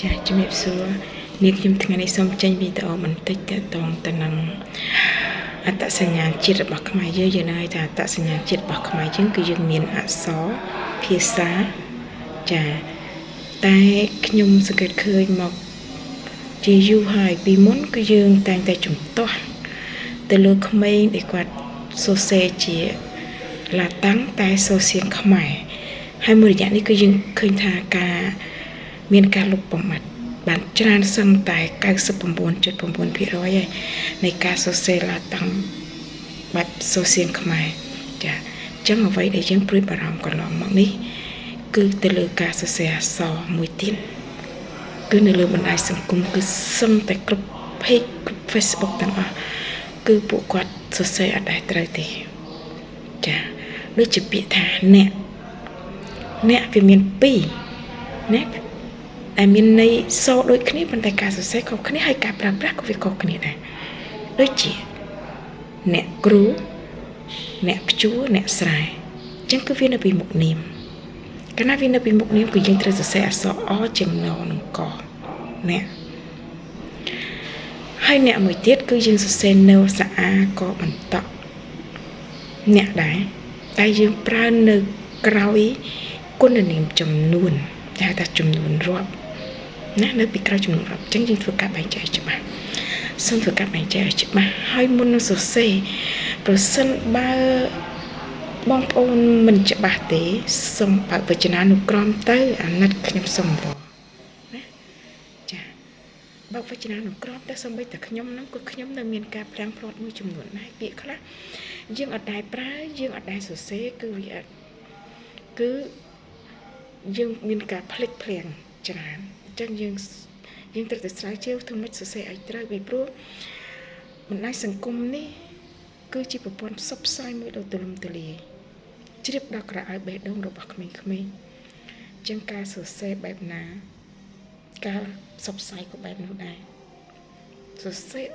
ចាជំរាបសួរនាងខ្ញុំថ្ងៃនេះសូមចេញវីដេអូបន្តិចទាក់ទងទៅនឹងអត្តសញ្ញាណជាតិរបស់ខ្មែរយើងនៅថាអត្តសញ្ញាណជាតិរបស់ខ្មែរយើងគឺយើងមានអក្សរភាសាចាតែខ្ញុំសង្កេតឃើញមកជាយូរហើយពីមុនគឺយើងតែងតែជំទាស់ទៅលើក្មេងដែលគាត់សរសេរជាឡាតាំងតែសូសៀងខ្មែរហើយមួយរយៈនេះគឺយើងឃើញថាមានការលុបបំបាត់បានច្រើនសឹងតែ 99.9% ហើយនៃការសរសេរឡាតាំងបែបសូសៀងខ្មែរចាអញ្ចឹងអ្វីដែលយើងព្រួយបារម្ភកន្លងមកនេះគឺទៅលើការសរសេរអក្សរមួយទៀតគឺនៅលើបណ្ដាញសង្គមគឺសឹងតែគ្រប់ page គ្រប់ Facebook ទាំងអស់គឺពួកគាត់សរសេរអត់ដែលត្រូវទេចាដូចជាពាក្យថាអ្នកវាមាន2ណាតែមានន័យសូរដូចគ្នាប៉ុន្តែការសរសេរខុសគ្នាហើយការប្រើប្រាស់ក៏វាខុសគ្នាដែរដូចជាអ្នកគ្រូអ្នកព្យួរអ្នកស្រែអញ្ចឹងគឺវានៅពីមុខនាមកាលណាវានៅពីមុខនាមគឺយើងត្រូវសរសេរអក្សរអជាងណនិងកអ្នកហើយអ្នកមួយទៀតគឺយើងសរសេរនៅសអាកបន្តអ្នកដែរតែយើងប្រើនៅក្រោយគុណនាមចំនួនហៅថាចំនួនរាប់ណានៅពីក្រោយចំនួនរាប់អញ្ចឹងយើងធ្វើការបែងចែកច្បាស់សូមធ្វើការបែងចែកឲ្យច្បាស់ហើយមុននឹងសរសេរប្រសិនបើបងប្អូនមិនច្បាស់ទេសូមបើកវចនានុក្រមទៅអាណិតខ្ញុំសូមវល់ណាចាបើកវចនានុក្រមទៅសូម្បីតែខ្ញុំហ្នឹងក៏ខ្ញុំនៅមានការប្រាំងព្រាត់មួយចំនួនដែរពាក្យខ្លះយើងអត់ដែរប្រើយើងអត់ដែរសរសេរគឺវាគឺយើងមានការភ្លេចភ្លាំងច្រើនអញ្ចឹងយើងត្រូវតែស្រាវជ្រាវធ្វើម៉េចសរសេរឲ្យត្រូវពីព្រោះបណ្ដាញសង្គមនេះគឺជាប្រព័ន្ធផ្សព្វផ្សាយមួយដ៏ទូលំទូលាយជ្រាបដល់ក្រអៅបេះដូងរបស់ក្មេងៗអញ្ចឹងការសរសេរបែបណាការផ្សព្វផ្សាយក៏បែបនោះដែរសរសេរឥត